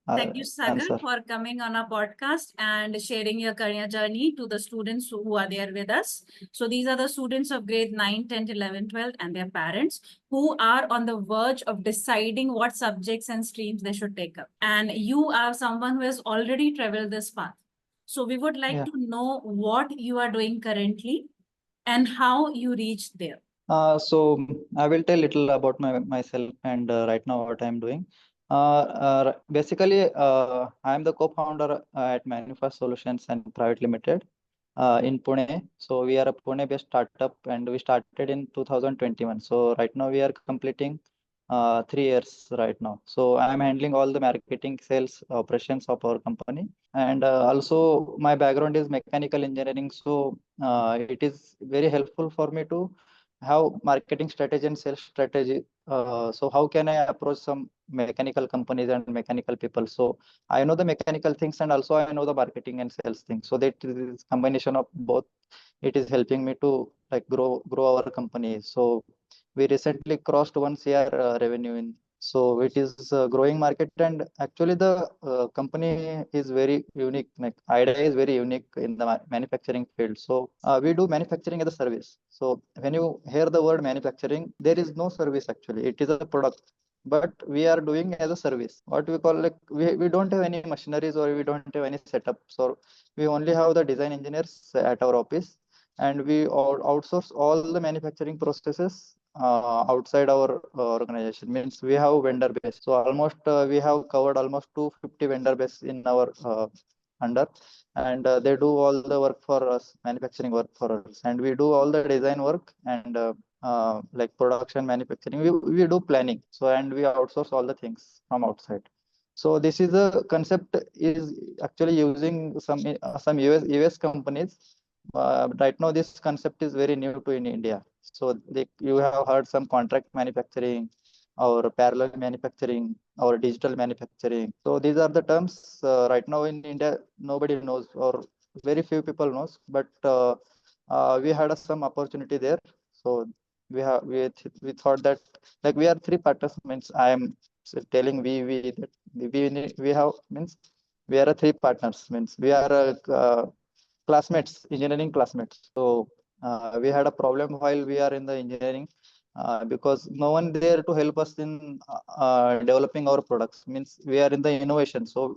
Thank you, Sagar, answer. for coming on our podcast and sharing your career journey to the students who are there with us. So these are the students of grade 9, 10, 11, 12, and their parents who are on the verge of deciding what subjects and streams they should take up. And you are someone who has already traveled this path. So we would like Yeah. to know what you are doing currently and how you reached there. So I will tell little about myself and right now what I'm doing. Basically, I am the co-founder at ManuFast Solutions and Private Limited in Pune. So we are a Pune-based startup and we started in 2021. So right now we are completing 3 years right now. So I'm handling all the marketing, sales, operations of our company. And also my background is mechanical engineering. So it is very helpful for me to have marketing strategy and sales strategy. So how can I approach some mechanical companies and mechanical people? So I know the mechanical things and also I know the marketing and sales things. So that is combination of both. It is helping me to like grow our company. So we recently crossed 1 CR revenue in. So it is a growing market and actually the company is very unique. Like idea is very unique in the manufacturing field. So we do manufacturing as a service. So when you hear the word manufacturing, there is no service actually. It is a product but we are doing as a service what we call like we don't have any machineries or we don't have any setups or we only have the design engineers at our office and we outsource all the manufacturing processes outside our organization means we have vendor base so almost we have covered almost 250 vendor base in our under and they do all the work for us manufacturing work for us and we do all the design work and like production manufacturing we do planning so and we outsource all the things from outside so this is a concept is actually using some US companies right now this concept is very new to in India so you have heard some contract manufacturing or parallel manufacturing or digital manufacturing so these are the terms right now in India nobody knows or very few people knows but we had some opportunity there so we thought that like we are three partners means I am telling we that we have means we are a three partners means we are classmates engineering classmates so we had a problem while we are in the engineering because no one there to help us in developing our products means we are in the innovation so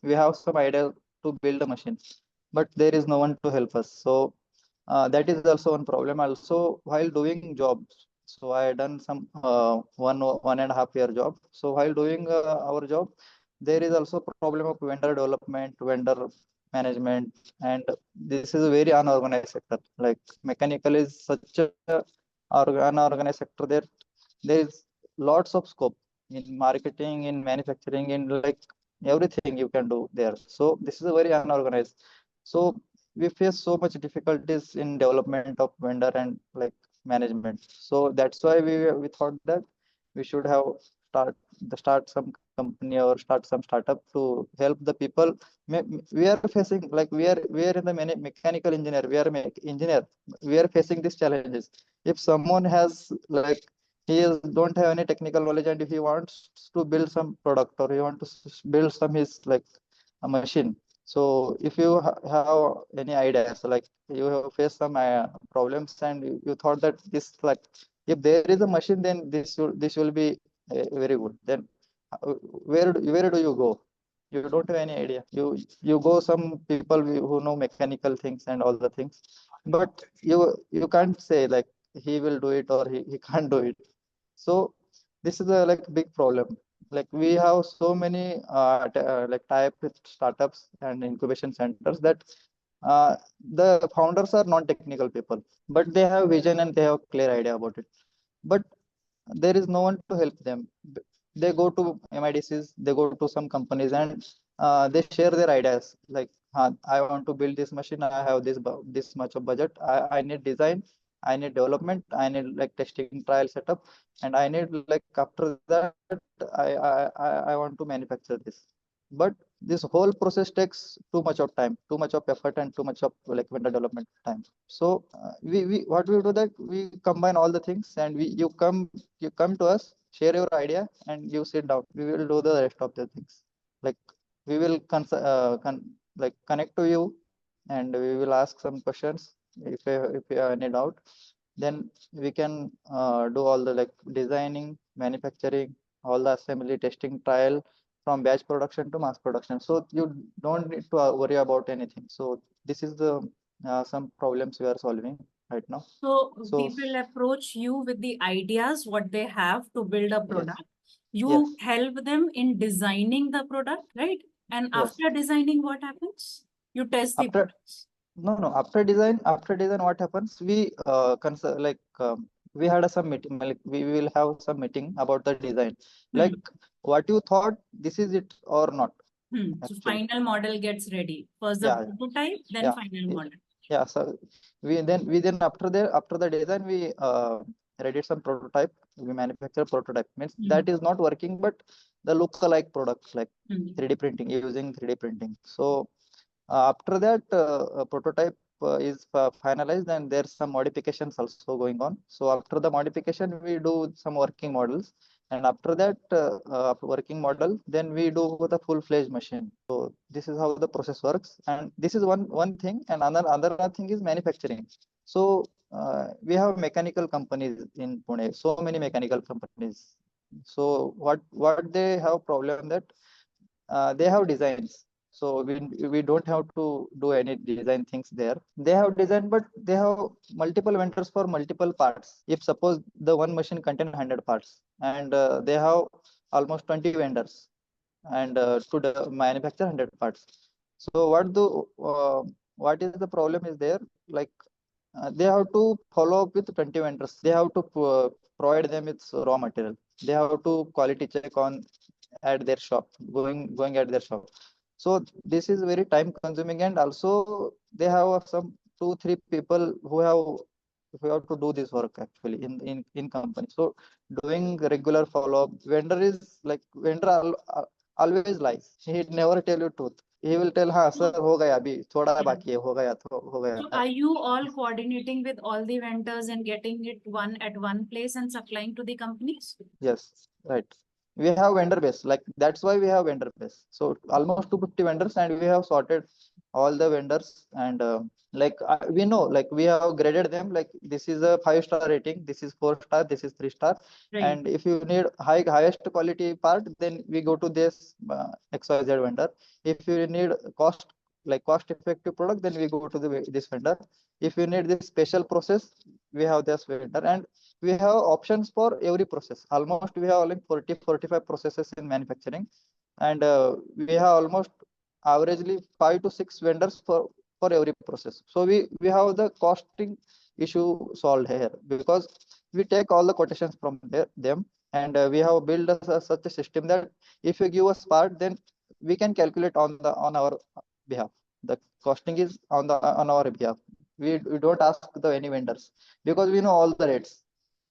we have some idea to build a machine but there is no one to help us so that is also one problem also while doing jobs so I done some 1.5 year job so while doing our job there is also problem of vendor development vendor management and this is a very unorganized sector like mechanical is such a unorganized sector there is lots of scope in marketing in manufacturing in like everything you can do there so this is a very unorganized so we face so much difficulties in development of vendor and like management so that's why we thought that we should have start some company or start some startup to help the people we are facing like we are in the mechanical engineer we are engineer we are facing these challenges if someone has like don't have any technical knowledge and if he wants to build some product or he want to build some his like a machine so if you have any ideas like you have faced some problems and you thought that this like if there is a machine then this will be very good then where do you go you don't have any idea you go some people who know mechanical things and all the things but you can't say like he will do it or he can't do it so this is a like big problem like we have so many like tie up with startups and incubation centers that the founders are non-technical people but they have vision and they have clear idea about it but there is no one to help them they go to MIDCs they go to some companies and they share their ideas like I want to build this machine I have this much of budget I need design I need development I need like testing trial setup and I need like after that I want to manufacture this but this whole process takes too much of time too much of effort and too much of like vendor development time so we what we do that we combine all the things and you come to us share your idea and you sit down we will do the rest of the things like we will connect to you, and we will ask some questions. If you have any doubt, then we can do all the like designing, manufacturing, all the assembly, testing, trial, from batch production to mass production. So you don't need to worry about anything. So this is the some problems we are solving right now. So So people approach you with the ideas, what they have to build a yes, product. You yes, help them in designing the product, right? And yes. after designing, what happens? You test the After products. no, after design, what happens? We we had some meeting. Like we will have some meeting about the design. Like Hmm. what you thought, this is it or not? So Actually, final model gets ready. First the yeah, prototype, then yeah, final yeah. model. Yeah. So we then after the design, we ready some prototype. We manufacture prototype. Means Hmm. that is not working, but the look-alike products like Hmm. 3D printing, using 3D printing. So after that, prototype is finalized, and there's some modifications also going on. So after the modification, we do some working models, and after that working model, then we do the full-fledged machine. So this is how the process works, and this is one thing. And another thing is manufacturing. So we have mechanical companies in Pune. So many mechanical companies. So what they have problem that they have designs, so we don't have to do any design things there. They have design, but they have multiple vendors for multiple parts. If suppose the one machine contain 100 parts, and they have almost 20 vendors, and to manufacture 100 parts. So what is the problem is there, like they have to follow up with 20 vendors. They have to provide them with raw material. They have to quality check on at their shop, going at their shop. So this is very time consuming, and also they have some 2 3 people who have to do this work actually in company. So doing regular follow up, always lies. He never tell you truth. He will tell, हाँ So, sir हो गया अभी थोड़ा yeah. बाकी है हो गया तो हो So गया. are you all coordinating with all the vendors and getting it one at one place and supplying to the companies? Yes, right. We have vendor base. Like that's why we have vendor base. So almost 250 vendors, and we have sorted all the vendors. And we know, like we have graded them. Like this is a 5-star rating. This is 4-star. This is 3-star. Right. And if you need highest quality part, then we go to this XYZ vendor. If you need cost effective product, then we go to this vendor. If you need this special process, we have this vendor. And we have options for every process. Almost we have like 40 45 processes in manufacturing, and we have almost averagely 5 to 6 vendors for every process. So we have the costing issue solved here, because we take all the quotations from them, and we have built such a system that if you give us part, then we can calculate on our behalf. The costing is on our behalf. We don't ask the any vendors, because we know all the rates.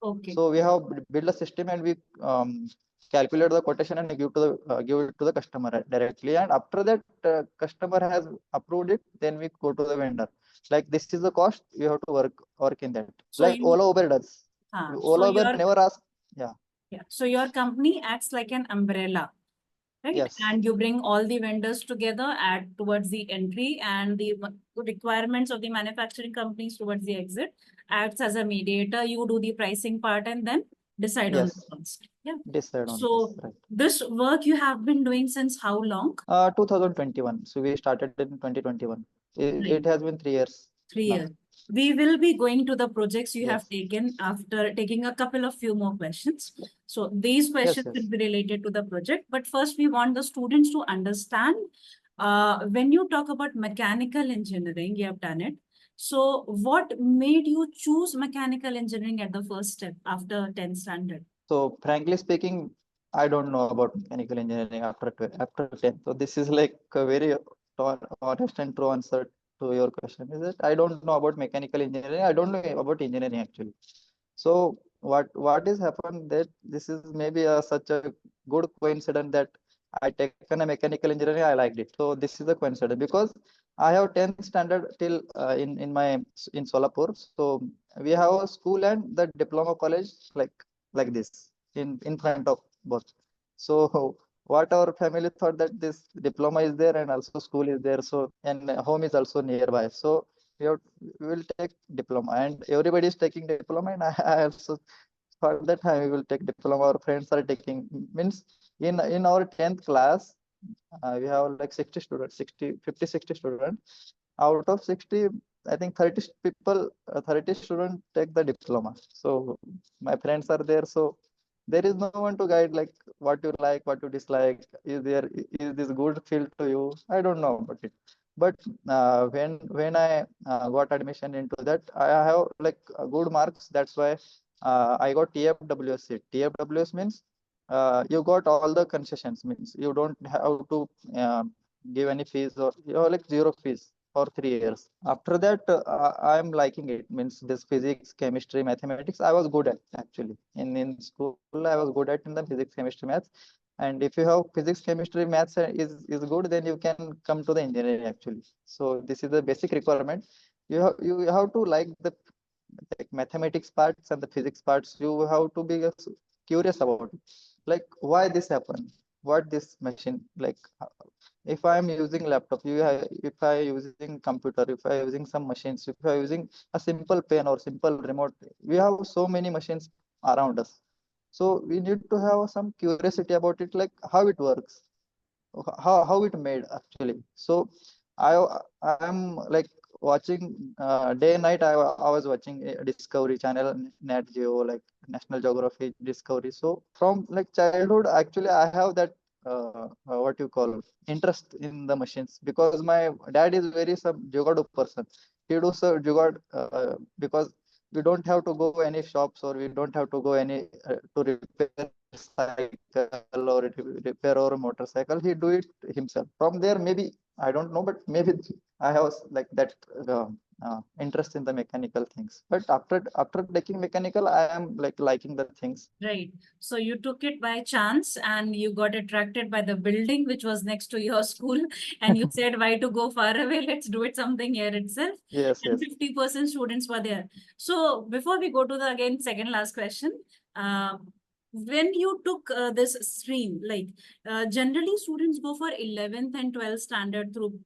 Okay. So we have built a system, and we calculate the quotation and give it to the customer directly. And after that, customer has approved it, then we go to the vendor. Like this is the cost. You have to work in that. So Like you, Ola Uber does. so Ola Uber never asks. Yeah. yeah. So your company acts like an umbrella, right? Yes. And you bring all the vendors together, add towards the entry, and the requirements of the manufacturing companies towards the exit, acts as a mediator. You do the pricing part and then decide on the Yes. cost. Yeah. Decide on this. So Right. this work you have been doing since how long? 2021. So we started in 2021. It Right. has been 3 years 3 years. now. We will be going to the projects you have Yes. taken after taking a couple of few more questions. So these Yes. questions will Yes. be related to the project. But first, we want the students to understand when you talk about mechanical engineering, you have done it. So what made you choose mechanical engineering at the first step after 10th standard? So frankly speaking, I don't know about mechanical engineering after 10. So this is like a very honest and true answer to your question. Is that I don't know about mechanical engineering. I don't know about engineering actually. So what is happened that this is maybe such a good coincidence that I taken a mechanical engineering. I liked it. So this is a coincidence, because I have 10th standard till in Solapur. So we have a school and the diploma college like this in front of both. So what our family thought that this diploma is there and also school is there. So, and home is also nearby. So we will take diploma, and everybody is taking diploma, and I also for that time we will take diploma. Our friends are taking, means in our 10th class, we have like 60 students, 60 students. Out of 60, I think 30 people, 30 students take the diploma. So my friends are there. So there is no one to guide like what you like, what you dislike. Is this good field to you? I don't know about it. But when I got admission into that, I have like good marks. That's why I got TFWS seat. TFWS means you got all the concessions. Means you don't have to give any fees, or you have like zero fees for 3 years. After that, I'm liking it. Means this physics, chemistry, mathematics, I was good at actually. In school, I was good at in the physics, chemistry, maths. And if you have physics, chemistry, maths is good, then you can come to the engineering actually. So this is the basic requirement. You have to like the like mathematics parts and the physics parts. You have to be curious about it. Like why this happened, what this machine like. If I am using laptop, if I using computer, if I using some machines, if I using a simple pen or simple remote, we have so many machines around us. So we need to have some curiosity about it, like how it works, how it made actually. So I'm like watching day and night. I was watching Discovery Channel, Nat Geo, like National Geography, Discovery. So from like childhood, actually, I have that what you call interest in the machines, because my dad is very some jugad person. He does jugad because we don't have to go any shops, or we don't have to go any to repair cycle or repair or motorcycle. He do it himself. From there, maybe I don't know, but maybe I have like that interest in the mechanical things. But after taking mechanical, I am like liking the things. Right. So you took it by chance and you got attracted by the building which was next to your school, and you said, why to go far away? Let's do it something here itself. Yes, And yes. 50% students were there. So before we go to the again second last question, when you took this stream, like generally students go for 11th and 12th standard through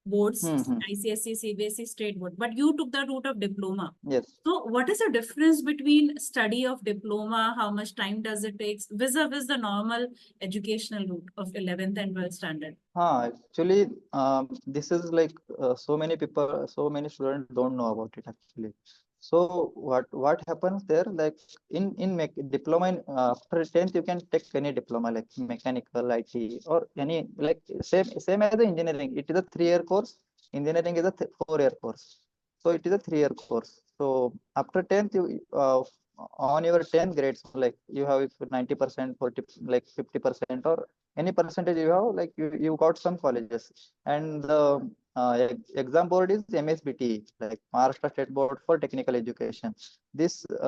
boards, Hmm. ICSE, CBSE, state board, but you took the route of diploma. Yes. So what is the difference between study of diploma? How much time does it take vis-a-vis the normal educational route of 11th and 12th standard? Actually, this is like so many people, so many students don't know about it actually. So what happens there? Like in diploma in after 10th, you can take any diploma like mechanical, IT, or any like same as the engineering. It is a 3 year course. Engineering is a 4 year course. So it is a 3 year course. So after 10th, you on your 10 grades, like you have if 90%, 40, like 50%, or any percentage you have, like you got some colleges. And the exam board is MSBT, like Maharashtra State Board for Technical Education. This do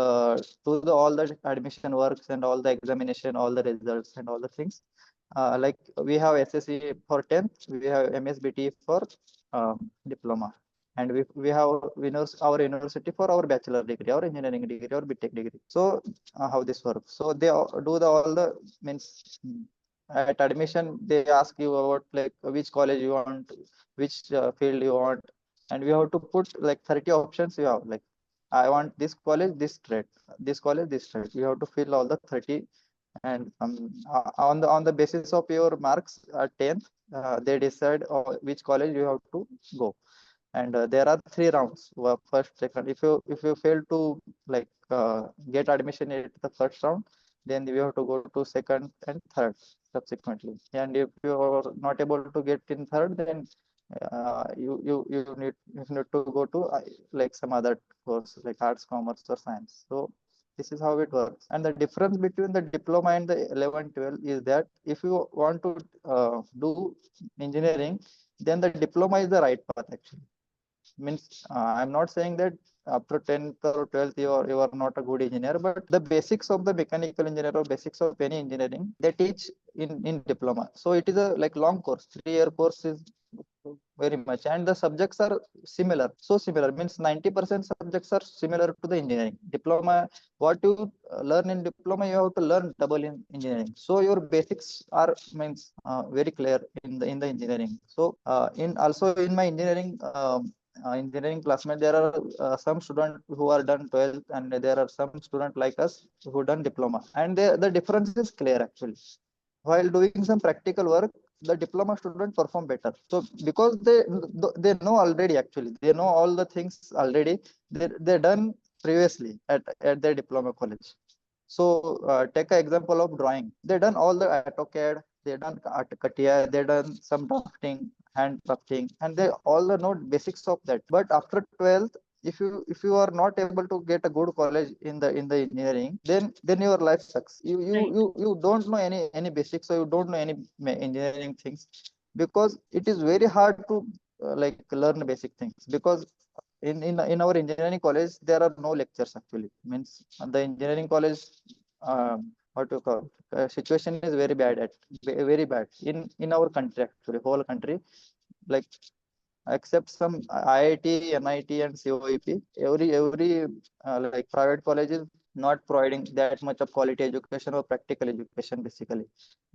all the admission works and all the examination, all the results and all the things. Like we have SSC for 10th, we have MSBT for diploma, and we have our university for our bachelor degree, or engineering degree, or BTech degree. So how this works? So they do all the means at admission. They ask you about like which college you want, which field you want, and we have to put like 30 options. You have like I want this college, this trade, this college, this trade. You have to fill all the 30, and on the basis of your marks at 10th, they decide which college you have to go. And there are 3 rounds, first, second. If you fail to like get admission at the first round, then you have to go to second and third subsequently. And if you are not able to get in third, then you need to go to like some other course like arts, commerce, or science. So this is how it works. And the difference between the diploma and the 11 12 is that if you want to do engineering, then the diploma is the right path actually. Means I'm not saying that after 10th or 12th you are not a good engineer, but the basics of the mechanical engineer or basics of any engineering they teach in diploma. So it is a like long course. 3 year course is very much, and the subjects are similar, so similar means 90% subjects are similar to the engineering diploma. What you learn in diploma, you have to learn double in engineering, so your basics are means very clear in the engineering. So in also in my engineering classmate, there are some students who are done 12th, and there are some students like us who done diploma, and the difference is clear actually. While doing some practical work, the diploma student perform better. So because they know already, actually they know all the things already, they done previously at their diploma college. So take an example of drawing. They done all the AutoCAD, they done CATIA, they done some drafting, hand drafting, and they all the know basics of that. But after 12th, if you are not able to get a good college in the engineering, then your life sucks. Right. You don't know any basics, or you don't know any engineering things, because it is very hard to like learn basic things. Because in our engineering college, there are no lectures actually. Means the engineering college, what to call, situation is very bad at very bad in our country, actually whole country. Like except some IIT, NIT, and COEP, every like private college is not providing that much of quality education or practical education basically.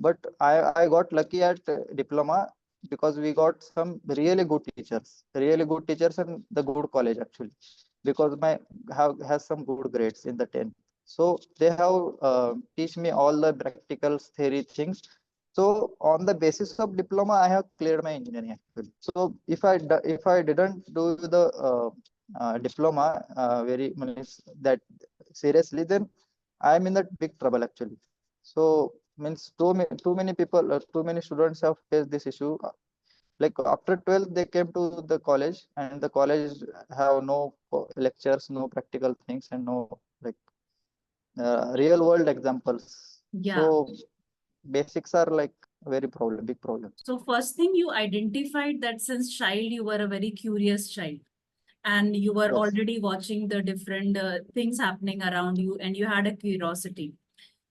But I got lucky at diploma, because we got some really good teachers, and the good college actually. Because my have has some good grades in the 10th, so they have teach me all the practical theory things. So on the basis of diploma, I have cleared my engineering actually. So if I didn't do the diploma very means that seriously, then I'm in that big trouble actually. So means too many people, too many students have faced this issue. Like after 12th, they came to the college, and the college have no lectures, no practical things, and no like real world examples. Yeah. So basics are like big problem. So first thing, you identified that since child you were a very curious child, and you were Yes. already watching the different things happening around you, and you had a curiosity.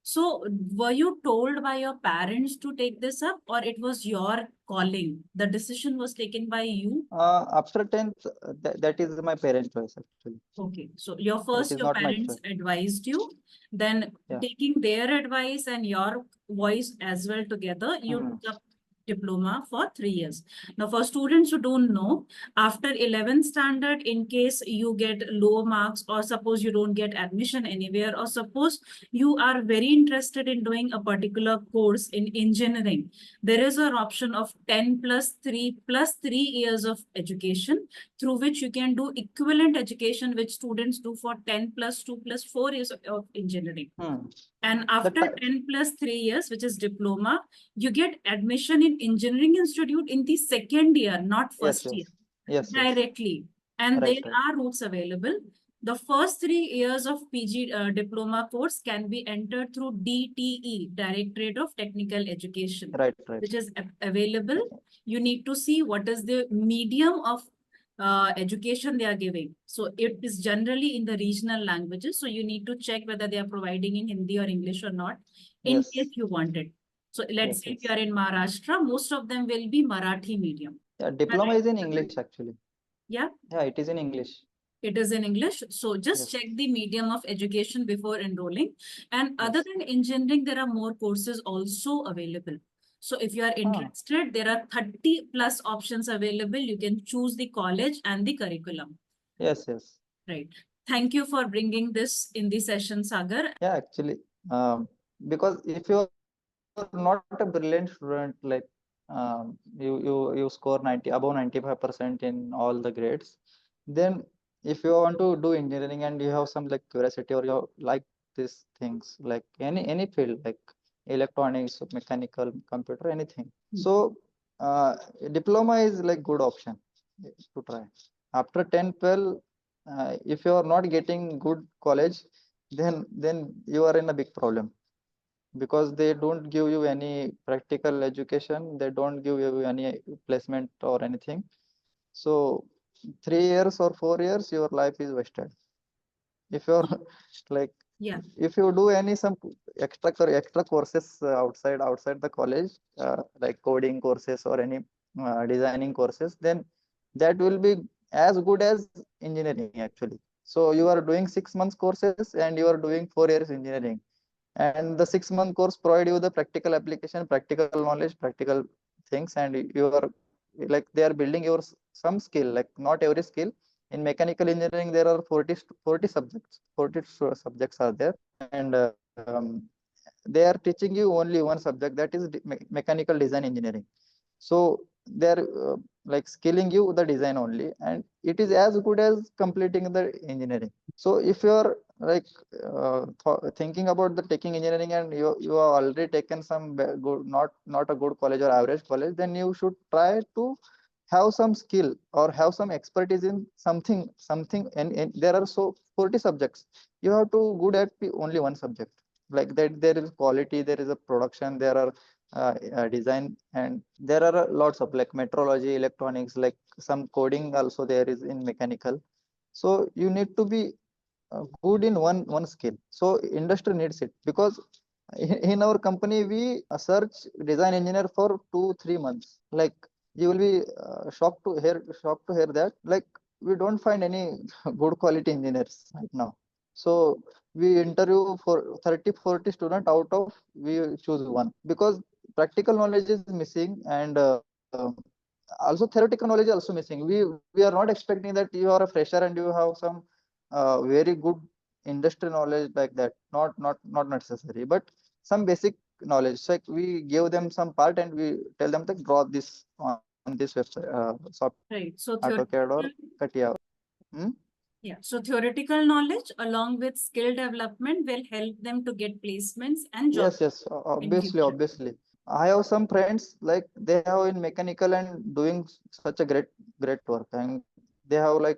So were you told by your parents to take this up, or it was your calling? The decision was taken by you? After 10th, that is my parent choice actually. Okay, so your It first, is your not my parents choice. advised you, then Yeah. taking their advice and your voice as well together, you Hmm. took up diploma for 3 years. Now, for students who don't know, after 11th standard, in case you get low marks, or suppose you don't get admission anywhere, or suppose you are very interested in doing a particular course in engineering, there is an option of 10 plus 3 years of education, through which you can do equivalent education which students do for 10 plus 2 plus 4 years of engineering. Hmm. And The after 10 plus 3 years, which is diploma, you get admission in engineering institute in the second year, not yes, first year, yes, yes, yes. directly. And Right, there right, are routes available. The first 3 years of PG diploma course can be entered through DTE, Directorate of Technical Education, right, right. which is available. You need to see what is the medium of education they are giving. So it is generally in the regional languages. So you need to check whether they are providing in Hindi or English or not, in case Yes, you want it. So let's yes, say if you yes. are in Maharashtra, most of them will be Marathi medium. Yeah, Am I diploma right? is in English actually. Yeah, Yeah, it is in English. it is in English. So just Yes, check the medium of education before enrolling. And other yes. than engineering, there are more courses also available. So if you are Ah, interested, there are 30 plus options available. You can choose the college and the curriculum. yes, yes. Right. Thank you for bringing this in the session, Sagar. Yeah, actually, because if you are not a brilliant student, like you score 90 above 95% in all the grades, then if you want to do engineering and you have some like curiosity, or you like these things, like any field, like electronics, mechanical, computer, anything. So diploma is like good option to try. After 10, 12, if you are not getting good college, then you are in a big problem, because they don't give you any practical education, they don't give you any placement or anything. So 3 years or 4 years, your life is wasted. If you're like, Yeah. if you do any some extra courses outside the college, like coding courses or any designing courses, then that will be as good as engineering actually. So you are doing 6 months courses and you are doing 4 years engineering, and the 6 month course provide you the practical application, practical knowledge, practical things, and you are like they are building your some skill, like not every skill. In mechanical engineering there are 40 subjects, 40 subjects are there, and they are teaching you only one subject, that is mechanical design engineering. So they're like skilling you the design only, and it is as good as completing the engineering. So if you are like thinking about the taking engineering and you have already taken some good, not a good college or average college, then you should try to have some skill or have some expertise in something, and there are so 40 subjects, you have to good at only one subject. Like that, there is quality, there is a production, there are design, and there are lots of like metrology, electronics, like some coding also there is in mechanical. So you need to be good in one skill. So industry needs it, because in our company we search design engineer for 2 3 months. Like you will be shocked to hear that like we don't find any good quality engineers right now. So we interview for 30 40 students, out of we choose one, because practical knowledge is missing, and also theoretical knowledge is also missing. We are not expecting that you are a fresher and you have some very good industry knowledge like that. Not necessary, but some basic knowledge. Like we give them some part and we tell them to draw this on this website, software, Right. So AutoCAD or theoretical, CATIA. Hmm? yeah. So theoretical knowledge along with skill development will help them to get placements and job Yes, in obviously, future. obviously. I have some friends like they have in mechanical and doing such a great work, and they have like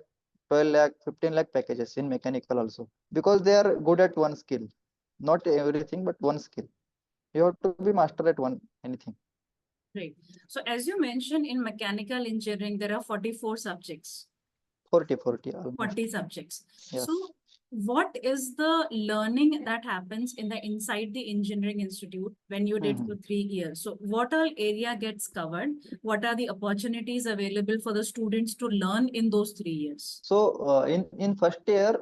12 lakh, 15 lakh packages in mechanical also, because they are good at one skill, not everything, but one skill. You have to be master at one anything. Right. So as you mentioned, in mechanical engineering, there are 44 subjects. 40 almost. 40 subjects. So Yes. what is the learning that happens in the inside the engineering institute when you did for Mhm. 3 years? So what all area gets covered? What are the opportunities available for the students to learn in those 3 years? So in first year,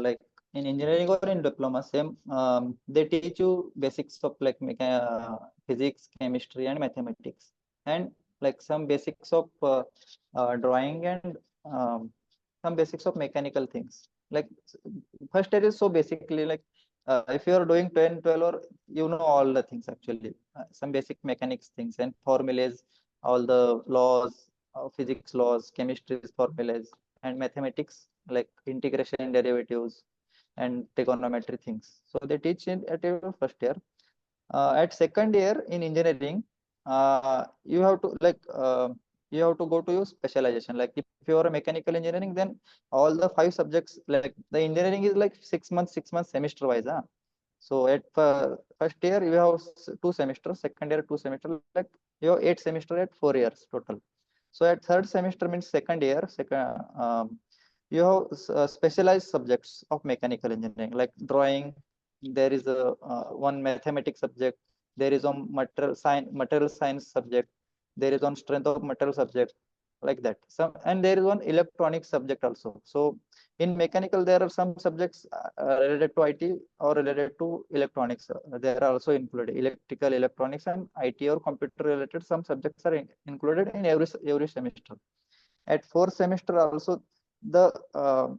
like in engineering or in diploma, same, they teach you basics of like physics, chemistry, and mathematics, and like some basics of drawing, and some basics of mechanical things. Like first year is so basically like if you are doing 10, 12, or you know all the things actually, some basic mechanics things and formulas, all the laws, physics laws, chemistry's formulas, and mathematics like integration and derivatives and trigonometry things. So they teach in at your first year. At second year in engineering, you have to like you have to go to your specialization. Like if you are a mechanical engineering, then all the 5 subjects, like the engineering is like 6 months, 6 months semester wise. So at first year you have 2 semesters, second year 2 semesters, like you have 8 semesters at 4 years total. So at third semester means second year, you have specialized subjects of mechanical engineering like drawing. There is a one mathematics subject. There is a material science subject. There is one strength of material subject, like that. Some, and there is one electronics subject also. So in mechanical there are some subjects related to IT or related to electronics. They are also included. Electrical, electronics, and IT or computer related. Some subjects are included in every semester. At fourth semester also, the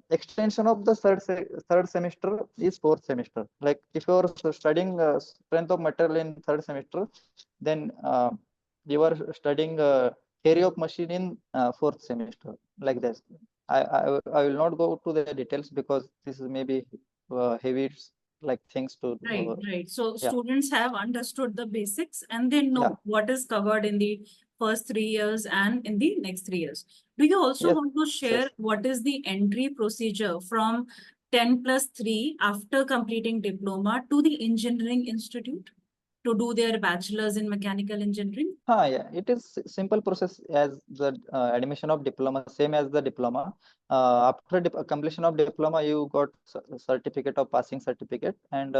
extension of the third semester is fourth semester. Like if you are studying strength of material in third semester, then you are studying theory of machine in fourth semester, like this. I will not go to the details because this is maybe heavy like things to Right, right. So yeah, students have understood the basics and they yeah, know what is covered in the first 3 years and in the next 3 years. Do you also yes, want to yes. share what is the entry procedure from 10 plus 3 after completing diploma to the engineering institute to do their bachelor's in mechanical engineering? Yeah, it is simple process as the admission of diploma, same as the diploma. After completion of diploma, you got certificate of passing certificate, and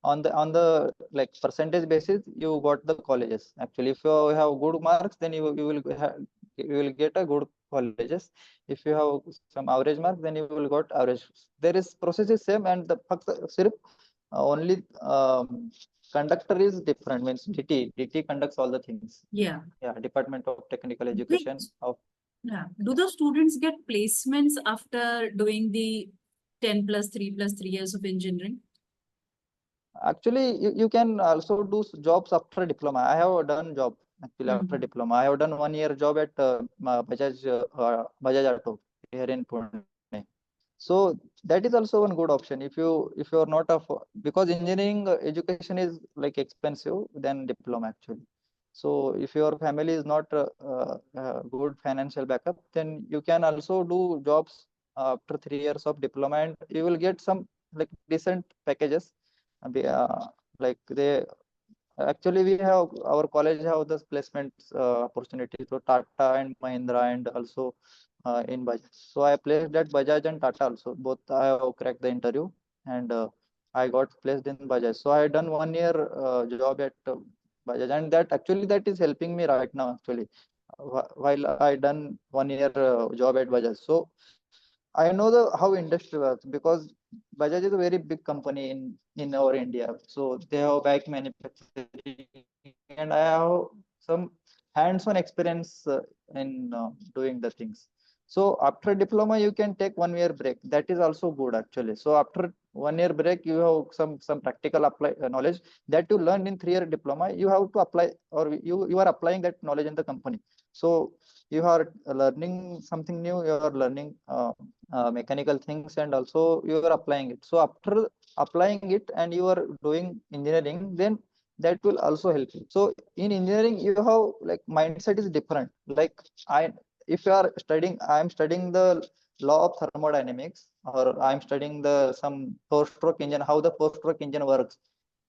on the like percentage basis, you got the colleges. Actually, if you have good marks, then you will get a good colleges. If you have some average mark, then you will got average. There is process is same, and the sirf, only conductor is different. Means DT conducts all the things. Yeah. Yeah, Department of Technical Wait, Education of. yeah. Do the students get placements after doing the 10 plus 3 plus 3 years of engineering? Actually, you can also do jobs after diploma. I have done job actually after diploma. I have done 1 year job at Bajaj Auto here in Pune. So that is also one good option if you are not a because engineering education is like expensive than diploma actually. So if your family is not good financial backup, then you can also do jobs after 3 years of diploma, and you will get some like decent packages. Like they actually we have our college have this placement opportunity to Tata and Mahindra and also in Bajaj. So I placed at Bajaj and Tata also. Both I have cracked the interview, and I got placed in Bajaj. So I done 1 year job at Bajaj, and that is helping me right now actually. While I done 1 year job at Bajaj, so I know the how industry works because Bajaj is a very big company in our India. So they have bike manufacturing, and I have some hands-on experience in doing the things. So after diploma, you can take 1 year break. That is also good actually. So after 1 year break, you have some practical apply knowledge that you learned in 3 year diploma. You have to apply, or you are applying that knowledge in the company. So you are learning something new. You are learning. Mechanical things, and also you are applying it. So after applying it and you are doing engineering, then that will also help you. So in engineering, you have like mindset is different. Like if you are studying, I am studying the law of thermodynamics, or I am studying the some four-stroke engine, how the four-stroke engine works,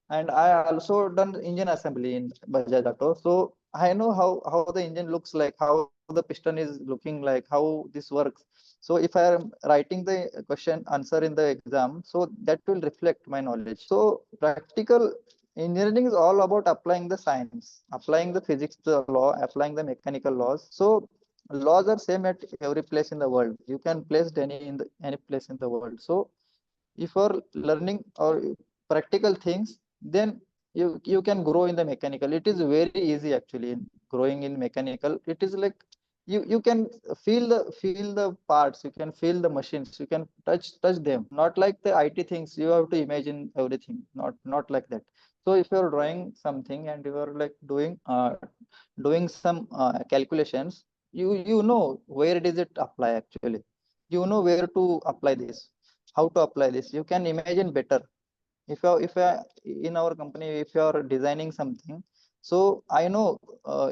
and I also done engine assembly in Bajaj Auto. So I know how the engine looks like, how the piston is looking like, how this works. So if I am writing the question answer in the exam, so that will reflect my knowledge. So practical engineering is all about applying the science, applying the physics, the law, applying the mechanical laws. So laws are same at every place in the world. You can place any place in the world. So if you are learning or practical things, then you can grow in the mechanical. It is very easy actually in growing in mechanical. It is like you can feel the parts, you can feel the machines, you can touch them, not like the IT things you have to imagine everything, not like that. So if you're drawing something and you are like doing some calculations, you know where does it apply actually, you know where to apply this, how to apply this, you can imagine better. If in our company, if you are designing something, so I know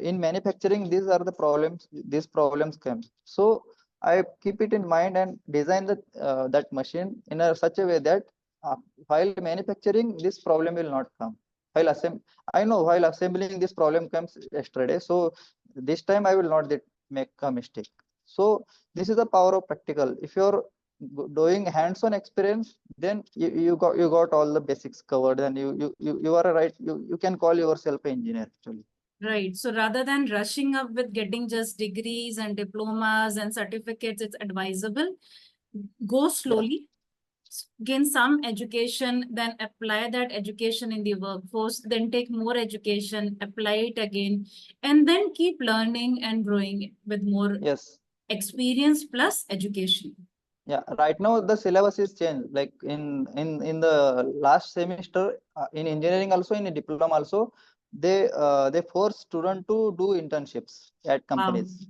in manufacturing these are the problems, these problems come. So I keep it in mind and design that machine in such a way that uh, while manufacturing this problem will not come. I know while assembling this problem comes yesterday, so this time I will not make a mistake. So this is the power of practical. If you're doing hands-on experience, then you got all the basics covered, and you are right, you can call yourself an engineer actually. Right. So rather than rushing up with getting just degrees and diplomas and certificates, it's advisable. Go slowly, gain some education, then apply that education in the workforce, then take more education, apply it again, and then keep learning and growing with more Yes. experience plus education. Yeah, right now the syllabus is changed. Like in the last semester in engineering, also in a diploma also, they force student to do internships at Wow. companies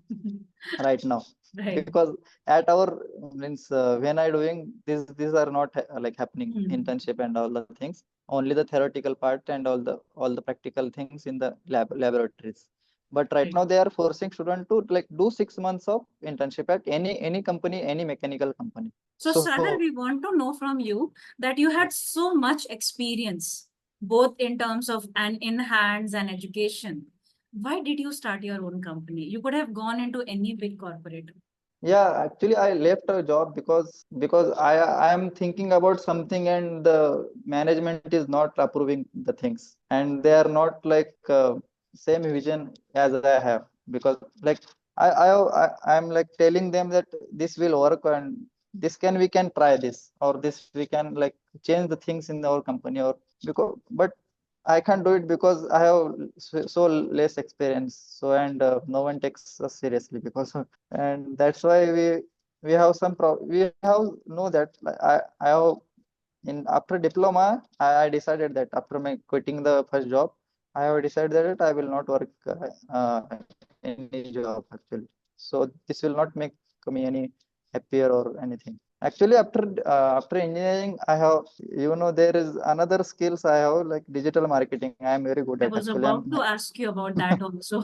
right now. Right. Because at our means when I doing this, these are not like happening internship and all the things, only the theoretical part and all the practical things in the laboratories. But right now they are forcing student to like do 6 months of internship at any company, any mechanical company. So, Sagar, we want to know from you that you had so much experience, both in terms of and in hands and education. Why did you start your own company? You could have gone into any big corporate. Yeah, actually, I left a job because I am thinking about something and the management is not approving the things and they are not like same vision as I have because like I'm like telling them that this will work and this can we can try this or this we can like change the things in our company or because but I can't do it because I have so less experience. So and no one takes us seriously because and that's why we have some we have know that like, I have in after diploma I decided that after my quitting the first job I have decided that I will not work any job actually. So this will not make me any happier or anything. Actually, after engineering, I have there is another skills I have like digital marketing. I am very good I at was actually. about to ask you about that also.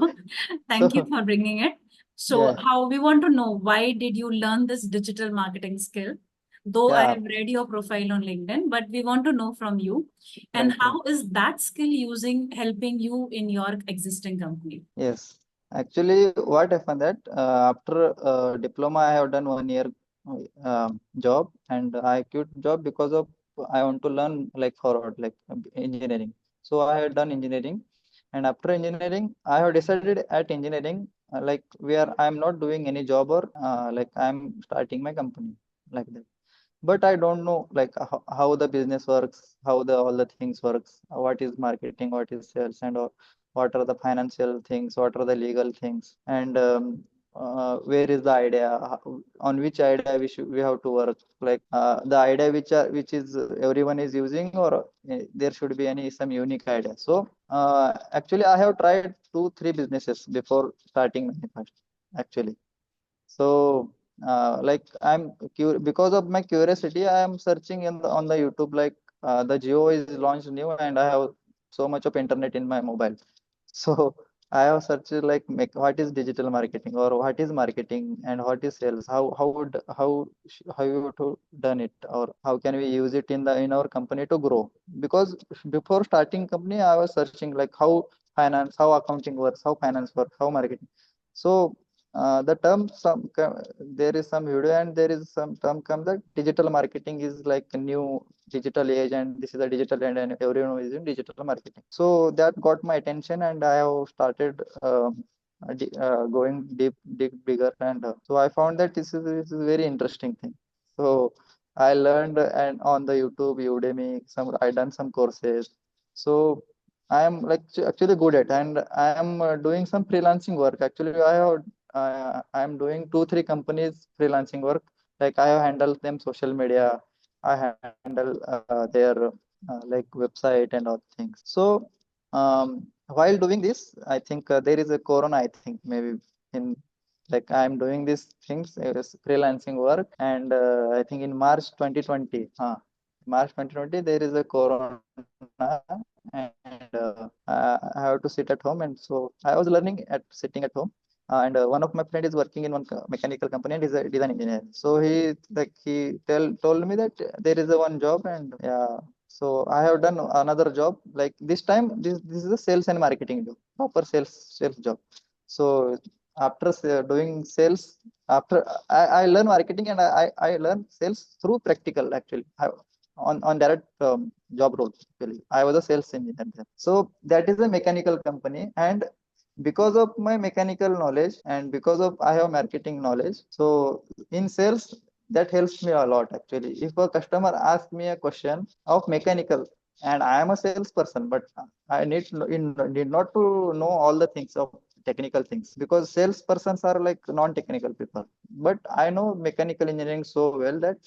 Thank you So for bringing it. So, yeah, how we want to know, why did you learn this digital marketing skill? Though I yeah, have read your profile on LinkedIn, but we want to know from you. And right, right. how is that skill helping you in your existing company? Yes. Actually, what happened that after diploma, I have done 1 year job and I quit job because of I want to learn like forward like engineering. So I had done engineering, and after engineering, I have decided at engineering like where I am not doing any job or like I am starting my company like that. But I don't know like how the business works, how the all the things works, what is marketing, what is sales, and what are the financial things, what are the legal things, and where is the idea, on which idea we have to work, like the idea which is everyone is using, or there should be any some unique idea. So actually, I have tried 2 3 businesses before starting ManuFast actually. So, like because of my curiosity, I am searching on the YouTube. Like the Geo is launched new, and I have so much of internet in my mobile. So I have searched like what is digital marketing or what is marketing and what is sales. How you to done it or how can we use it in our company to grow? Because before starting company, I was searching like how finance, how accounting works, how finance works, how marketing. So the term there is some video and there is some term come that digital marketing is like a new digital age and this is a digital and everyone is in digital marketing. So that got my attention and I have started going deep bigger and so I found that this is a very interesting thing. So I learned and on the YouTube, Udemy, I done some courses. So I am like actually good at and I am doing some freelancing work. Actually, I am doing 2 3 companies freelancing work. Like I have handled them social media. I handle their like website and all things. So while doing this, I think there is a corona. I think maybe in like I am doing these things, freelancing work, and I think in March 2020, March 2020, there is a corona, and I have to sit at home, and so I was learning at sitting at home. And one of my friend is working in one mechanical company and is a design engineer. So he told me that there is a one job and yeah. So I have done another job like this time. This is a sales and marketing job, proper sales job. So after doing sales, after I learn marketing and I learn sales through practical actually. On direct job role actually. I was a sales engineer there. So that is a mechanical company and because of my mechanical knowledge and because of I have marketing knowledge, so in sales that helps me a lot actually. If a customer asks me a question of mechanical and I am a salesperson, but I need not to know all the things of technical things because salespersons are like non-technical people. But I know mechanical engineering so well that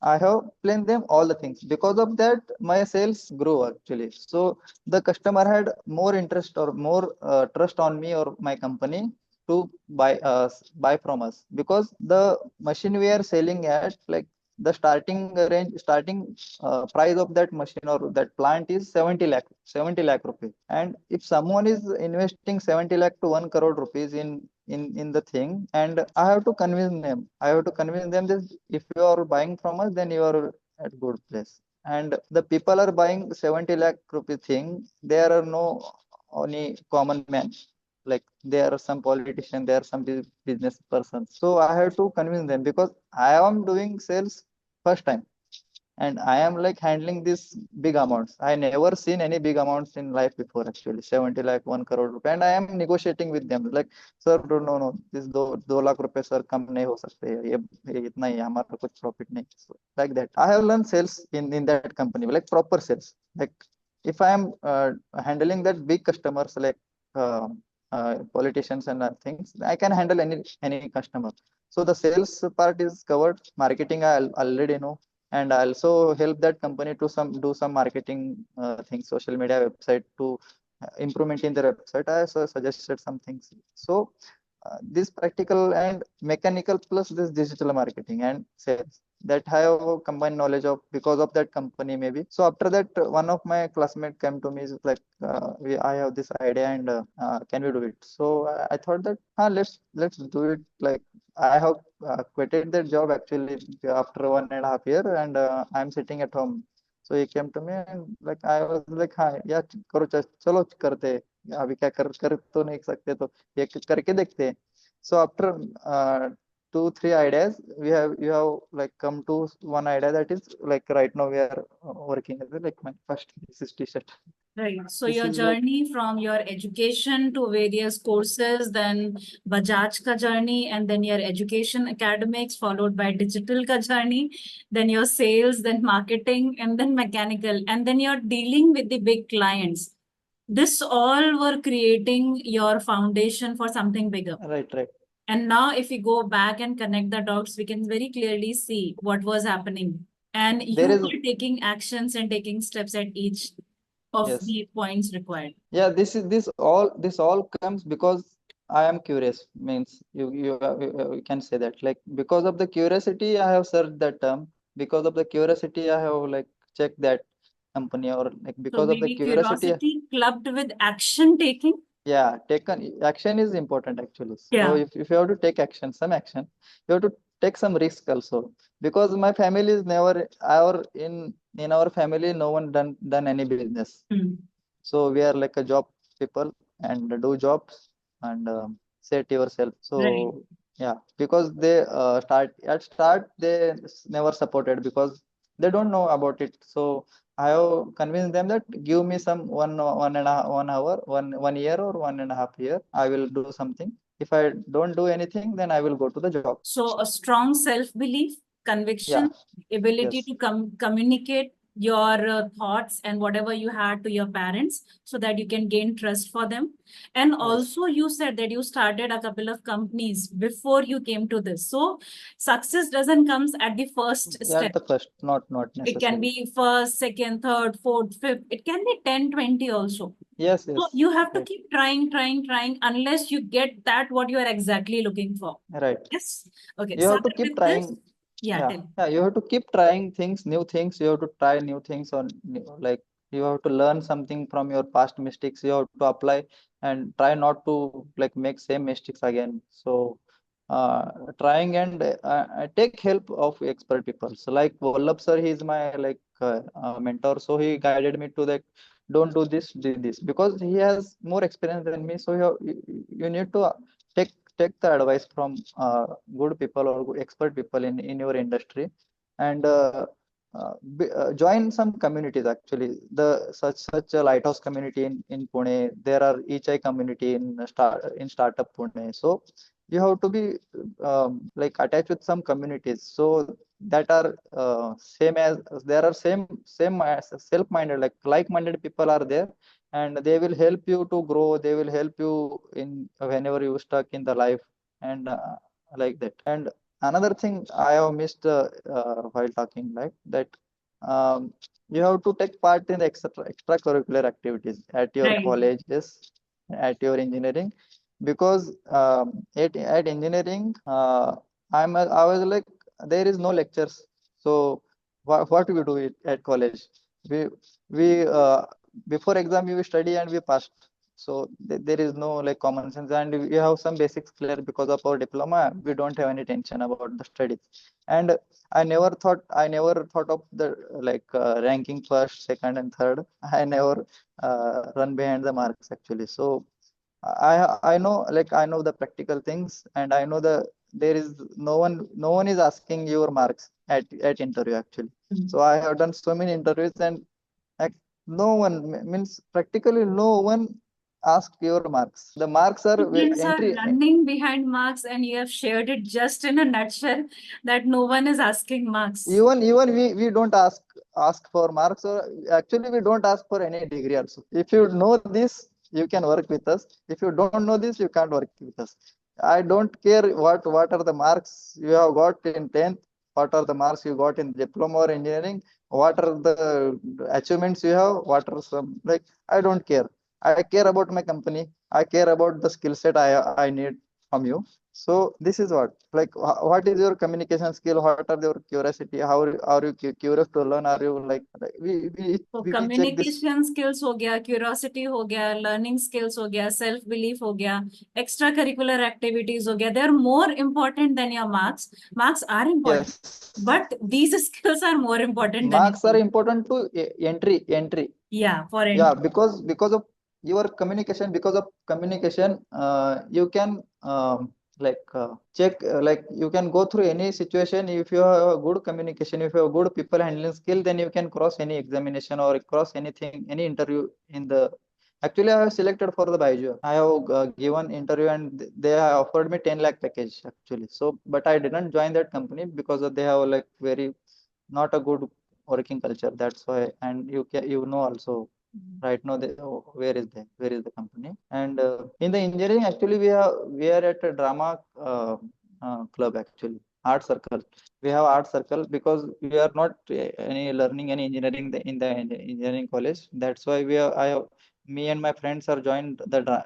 I have explained them all the things. Because of that, my sales grew actually. So the customer had more interest or more trust on me or my company to buy from us because the machine we are selling at like the starting price of that machine or that plant is 70 lakh rupees. And if someone is investing 70 lakh to 1 crore rupees in the thing, and I have to convince them. I have to convince them that if you are buying from us, then you are at good place. And the people are buying 70 lakh rupee thing. There are no any common man. like there are some politicians, there are some business persons. So I have to convince them because I am doing sales first time and I am like handling these big amounts. I never seen any big amounts in life before actually, 70 lakh, 1 crore rupees. And I am negotiating with them like, sir, no, this 2 lakh rupees sir कम नहीं हो सकते ये इतना ही है, हमारा कुछ profit नहीं. So, like that. I have learned sales in that company, like proper sales. Like if I am handling that big customers like politicians and things, I can handle any customer. So the sales part is covered. Marketing I already know, and I also help that company to do some marketing things, social media website to improvement in their website. I also suggested some things. So this practical and mechanical plus this digital marketing and sales that I have a combined knowledge of because of that company maybe. So after that, one of my classmates came to me is like, I have this idea and can we do it? So I thought that let's do it. Like I have quitted that job actually after 1.5 years and I'm sitting at home. So he came to me and like I was like, हाँ यार करो चलो करते हैं. अभी क्या कर तो नहीं सकते तो ये करके देखते हैं. So after 2-3 ideas, you have like come to one idea that is like right now we are working as like my first thesis t-shirt. Right. So This your is like journey from your education to various courses, then Bajaj ka journey, and then your education academics, followed by digital ka journey, then your sales, then marketing, and then mechanical, and then you're dealing with the big clients. This all were creating your foundation for something bigger. right. And now, if we go back and connect the dots, we can very clearly see what was happening. And There you is were taking actions and taking steps at each of yes. the points required. Yeah, this all comes because I am curious. Means you can say that like because of the curiosity I have searched that term. Because of the curiosity I have like checked that company or like So because of the maybe curiosity. curiosity clubbed with action taking. Yeah, taken action is important actually. So Yeah. if you have to take action, some action, you have to take some risk also. Because my family is never our in our family, no one done any business. Hmm. So we are like a job people and do jobs and set yourself. Right. So yeah, because they start they never supported because they don't know about it. So I have convinced them that give me some 1 hour, 1 year or 1.5 year. I will do something. If I don't do anything, then I will go to the job. So a strong self-belief, Yeah. conviction, ability Yes. to communicate your thoughts and whatever you had to your parents so that you can gain trust for them. And Yes. also you said that you started a couple of companies before you came to this. So success doesn't comes at the first Yeah, step. at the first, not It can necessary. be first, second, third, fourth, fifth. It can be 10, 20 also. Yes, So yes. you have to Right. keep trying unless you get that what you are exactly looking for. Right. Yes. Okay. You have to Sagar, keep with this, trying. yeah, Yeah, tell me. yeah, you have to keep trying things, new things. You have to try new things on like you have to learn something from your past mistakes. You have to apply and try not to like make same mistakes again. So trying and take help of expert people. So like Vallabh sir, he is my like mentor. So he guided me to like don't do this because he has more experience than me. So you need to take the advice from good people or good expert people in your industry and join some communities actually the such a lighthouse community in Pune. There are each I community in startup Pune. So you have to be like attached with some communities so that are same as there are same as self-minded like-minded people are there and they will help you to grow. They will help you in whenever you stuck in the life and like that. And another thing I have missed while talking like that, you have to take part in the extracurricular activities at your Right. colleges, at your engineering, because at engineering I was like there is no lectures. So what we do it at college, we before exam we study and we passed. So there is no like common sense and we have some basics clear because of our diploma. We don't have any tension about the studies. And I never thought of the like ranking first, second, and third. I never run behind the marks actually. So I know, like I know the practical things, and I know there is no one is asking your marks at interview actually. So I have done so many interviews, and like no one means practically no one asks your marks. The marks are Students are entry. running behind marks, and you have shared it just in a nutshell that no one is asking marks. Even we don't ask for marks, or actually we don't ask for any degree also. If you know this, you can work with us. If you don't know this, you can't work with us. I don't care what are the marks you have got in 10th, what are the marks you got in diploma or engineering, what are the achievements you have, what are some, like I don't care. I care about my company. I care about the skill set I need from you. So this is like what is your communication skill? What are your curiosity? How are you curious to learn? Are you like तो we check this? Communication skills हो गया, curiosity हो गया, learning skills हो गया, self belief हो गया, extra curricular activities हो गया. They are more important than your marks. Marks are important, Yes, but these skills are more important than marks are anything. important to entry. Yeah, for Yeah, entry. because of your communication, because of communication, you can check, like you can go through any situation. If you have a good communication, if you have good people handling skill, then you can cross any examination or cross anything, any interview in the. Actually, I have selected for the Baiju. I have given interview, and they have offered me 10 lakh package actually. So, but I didn't join that company because of they have like very not a good working culture. That's why, and you know also right now where is the company. And in the engineering actually we are at a drama club actually, art circle. We have art circle because we are not any learning any engineering in the engineering college. That's why me and my friends are joined the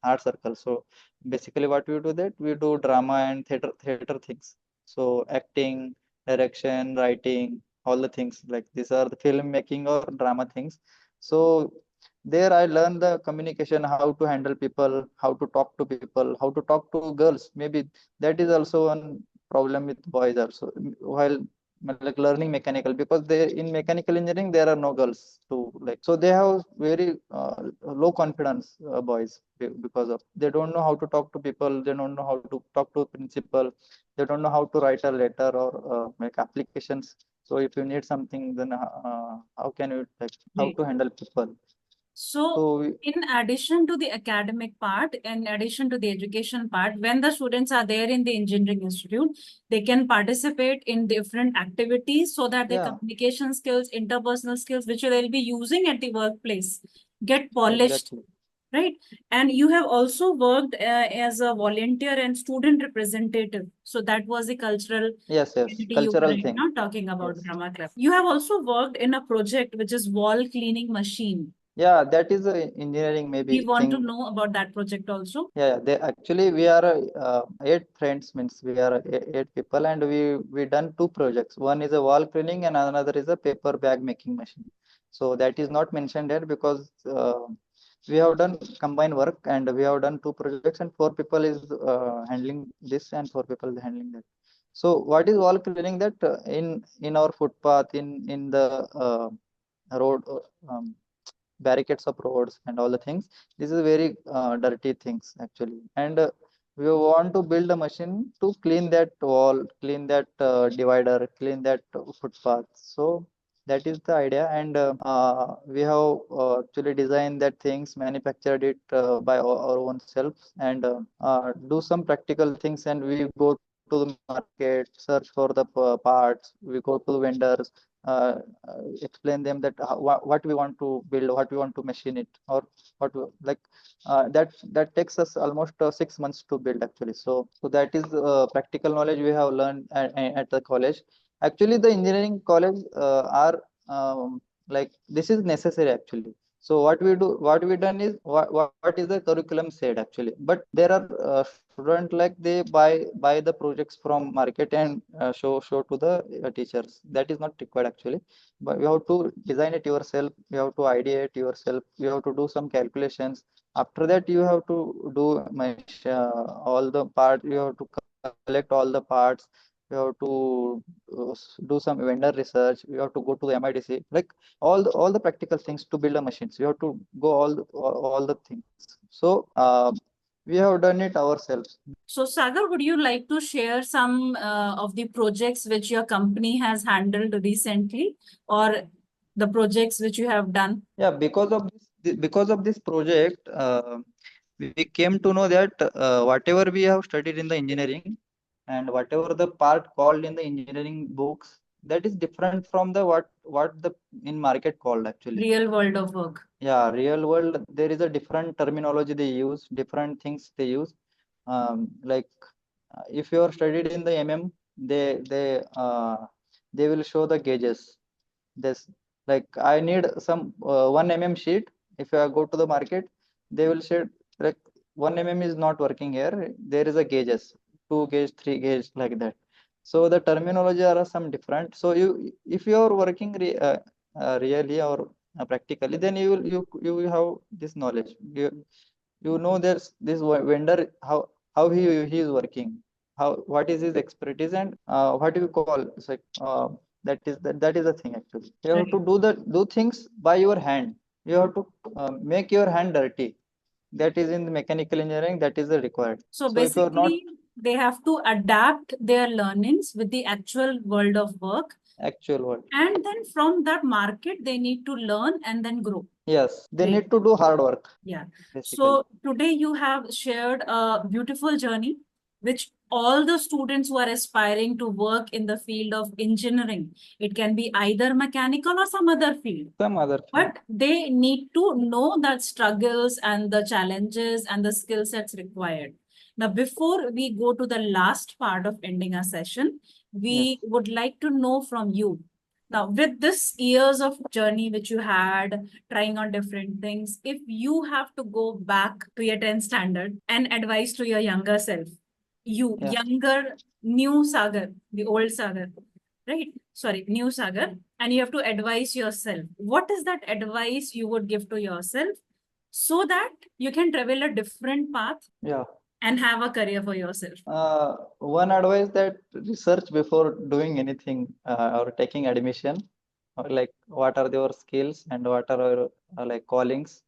art circle. So basically what we do, that we do drama and theater things. So acting, direction, writing, all the things like these are the filmmaking or drama things. So there I learned the communication, how to handle people, how to talk to people, how to talk to girls. Maybe that is also one problem with boys also. While like learning mechanical, because they in mechanical engineering there are no girls to like, so they have very low confidence boys because of they don't know how to talk to people, they don't know how to talk to principal, they don't know how to write a letter or make applications. So if you need something, then how can you like how Great. to handle people? So, So in addition to the academic part, in addition to the education part, when the students are there in the engineering institute, they can participate in different activities so that their yeah, communication skills, interpersonal skills, which they'll be using at the workplace, get polished, exactly. right? And you have also worked as a volunteer and student representative. So that was the cultural Yes, activity you were cultural right thing. now talking about, Yes. drama club. You have also worked in a project which is wall cleaning machine. Yeah, that is a engineering Do you maybe want to thing. know about that project also? Yeah, they actually we are eight friends, means we are eight people, and we done two projects. One is a wall cleaning, and another is a paper bag making machine. So that is not mentioned there because we have done combined work, and we have done two projects, and four people is handling this, and four people is handling that. So what is wall cleaning? That in our footpath, in the road. Barricades of roads and all the things. This is very dirty things actually, and we want to build a machine to clean that wall, clean that divider, clean that footpath. So that is the idea, and we have actually designed that things, manufactured it by our own self, and do some practical things. And we go to the market, search for the parts. We go to vendors, uh, explain them that what we want to build, what we want to machine it, or like that takes us almost 6 months to build actually. So that is practical knowledge we have learned at the college. Actually, the engineering college are like this is necessary actually. So what we done is what is the curriculum said actually. But there are students like they buy the projects from market and show to the teachers. That is not required actually. But you have to design it yourself. You have to ideate yourself. You have to do some calculations. After that, you have to do all the part. You have to collect all the parts. we have to do some vendor research, we have to go to the MIDC, like all the practical things to build a machines. We have to go all the things. So we have done it ourselves. So, Sagar, would you like to share some of the projects which your company has handled recently, or the projects which you have done? Yeah, because of this project, we came to know that whatever we have studied in the engineering and whatever the part called in the engineering books, that is different from the what the in market called actually. Real world of work. Yeah, real world, there is a different terminology they use, different things they use. Like if you are studied in the they will show the gauges. This, like I need some 1 mm sheet. If I go to the market, they will say like 1 mm is not working here. There is a gauges, 2 gauge, 3 gauge, like that. So the terminology are some different. So if you are working really or practically, then you will have this knowledge. You know there's this vendor, how he is working, how what is his expertise, and what do you call, it's like that is the thing actually. You have to Right. do things by your hand. You have to make your hand dirty. That is in the mechanical engineering, that is the required. So So if you're not basically, they have to adapt their learnings with the actual world of work. actual world, And then from that market, they need to learn and then grow. yes, they Great. need to do hard work Yeah. basically. So today you have shared a beautiful journey, which all the students who are aspiring to work in the field of engineering, it can be either mechanical or some other field, Some other field. but they need to know that struggles and the challenges and the skill sets required. Now, before we go to the last part of ending our session, Yes. we would like to know from you. Now, with this years of journey which you had, trying on different things, if you have to go back to your 10th standard and advice to your younger self, you, Yeah. younger, new Sagar, the old Sagar, right? Sorry, new Sagar, and you have to advise yourself. What is that advice you would give to yourself so that you can travel a different path Yeah. and have a career for yourself? One advice, that research before doing anything or taking admission, or like what are your skills and what are your like callings,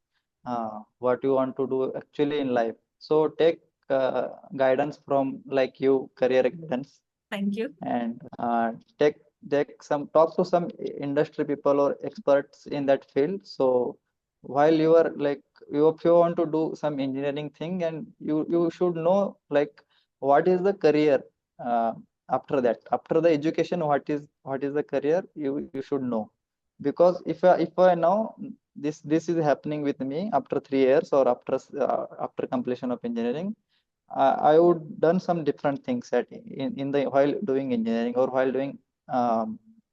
what you want to do actually in life. So take guidance from like you career guidance, Thank you. and take some talk to some industry people or experts in that field. So while you are like if you want to do some engineering thing, and you should know like what is the career uh, after that, after the education, what is the career you should know. Because if I know this is happening with me after 3 years, or after completion of engineering, I would done some different things in the while doing engineering, or while doing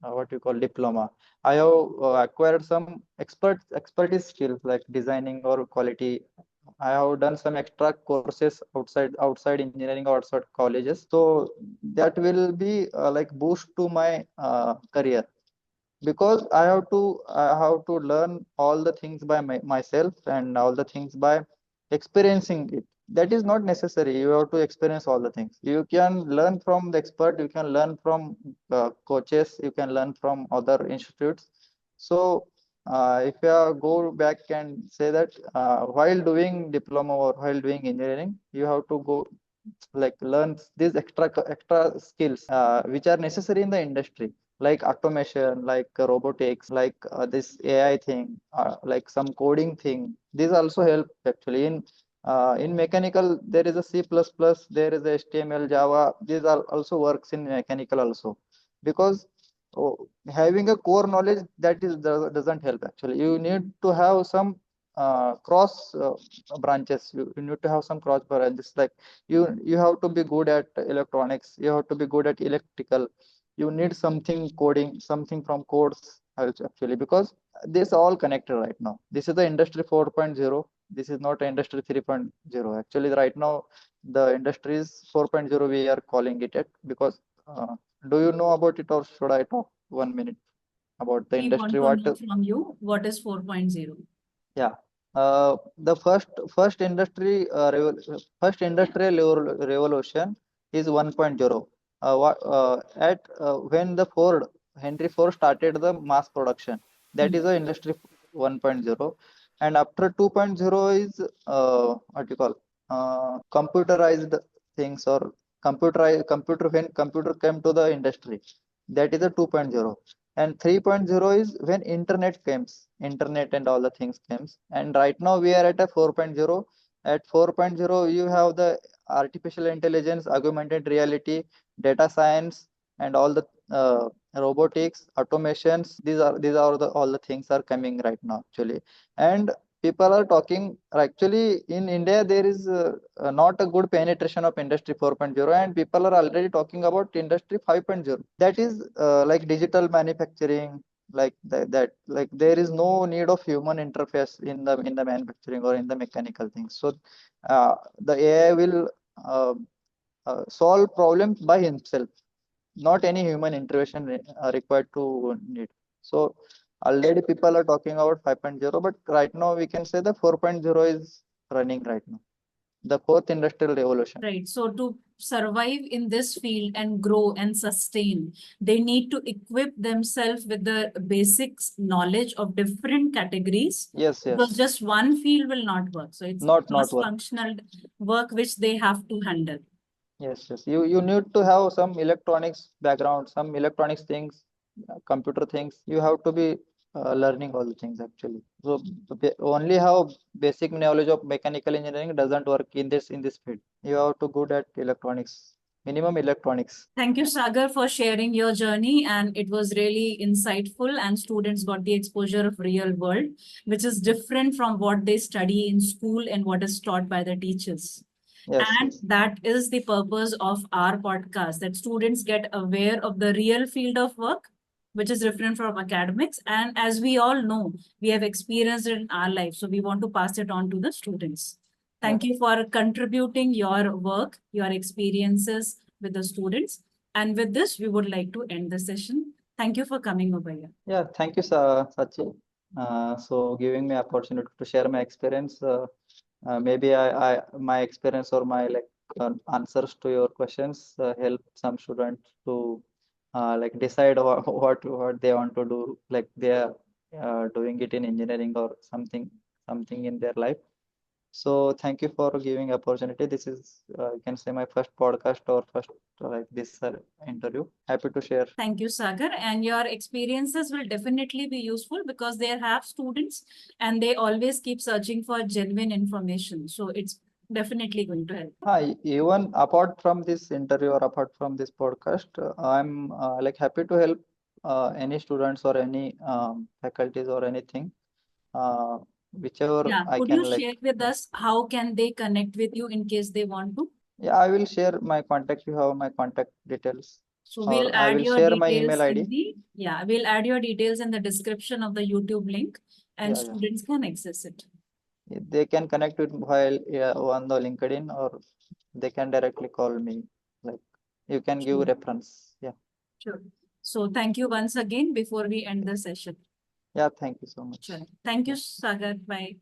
what you call diploma. I have acquired some expertise skills like designing or quality. I have done some extra courses outside engineering or outside colleges. So that will be like boost to my career, because I have to learn all the things by myself, and all the things by experiencing it. That is not necessary. You have to experience all the things. You can learn from the expert. You can learn from coaches. You can learn from other institutes. So if you go back and say that while doing diploma or while doing engineering, you have to go like learn these extra skills which are necessary in the industry, like automation, like robotics, like this AI thing, like some coding thing. These also help actually in mechanical. There is a C++, there is a HTML, Java. These are also works in mechanical also, because having a core knowledge, that doesn't help actually. You need to have some cross branches. You need to have some cross branches, like you have to be good at electronics, you have to be good at electrical, you need something coding, something from codes actually, because this all connected right now. This is the industry 4.0. This is not industry 3.0 actually. Right now the industry is 4.0, we are calling it at, because do you know about it, or should I talk 1 minute about the We want industry? to What? know from you what is 4.0. Yeah. The first industrial revolution is 1.0. when the Henry Ford started the mass production, that is the industry 1.0, and after 2.0 is what you call computerized things, or computer when computer came to the industry, that is a 2.0. And 3.0 is when internet and all the things comes. And right now we are at a 4.0. At 4.0 you have the artificial intelligence, augmented reality, data science, and all the robotics, automations. These are all the things are coming right now actually. And people are talking, actually in India there is not a good penetration of industry 4.0, and people are already talking about industry 5.0. That is like digital manufacturing, like that, like there is no need of human interface in the manufacturing or in the mechanical things. So the AI will uh, solve problems by himself, not any human intervention required to need. So already people are talking about 5.0, but right now we can say the 4.0 is running right now, the fourth industrial revolution. Right. So to survive in this field and grow and sustain, they need to equip themselves with the basics knowledge of different categories. Yes, Because yes, just one field will not work. So it's not work. cross-functional work which they have to handle. Yes, yes. You need to have some electronics background, some electronics things, computer things. You have to be learning all the things actually. So only have basic knowledge of mechanical engineering doesn't work in this field. You have to good at electronics, minimum electronics. Thank you, Sagar, for sharing your journey. And it was really insightful. And students got the exposure of real world, which is different from what they study in school and what is taught by the teachers. Yes, And yes. that is the purpose of our podcast, that students get aware of the real field of work, which is different from academics. And as we all know, we have experienced it in our life. So we want to pass it on to the students. Yeah. Thank you for contributing your work, your experiences with the students. And with this, we would like to end the session. Thank you for coming over here. Yeah, thank you, Sachi. So giving me opportunity to share my experience. Maybe my experience or my answers to your questions help some students to like decide what they want to do, like they are doing it in engineering or something in their life. So thank you for giving opportunity. This is you can say my first podcast or first like this interview. Happy to share. Thank you, Sagar. And your experiences will definitely be useful because they have students and they always keep searching for genuine information. So it's definitely going to help. Even apart from this interview or apart from this podcast, I'm like happy to help any students or any faculties or anything, uh, whichever Yeah. I Could you can like. share with Yeah, us how can they connect with you in case they want to? yeah, I will share my contact. You have my contact details, So we'll or I add will your share my email details in ID. the, yeah, we'll add your details in the description of the YouTube link and Yeah, yeah. students can access it. They can connect with while on the LinkedIn, or they can directly call me. Like you can give Sure. reference. Yeah. Sure. So thank you once again before we end the session. Yeah. Thank you so much. Sure. Thank you, Yeah. Sagar. Bye.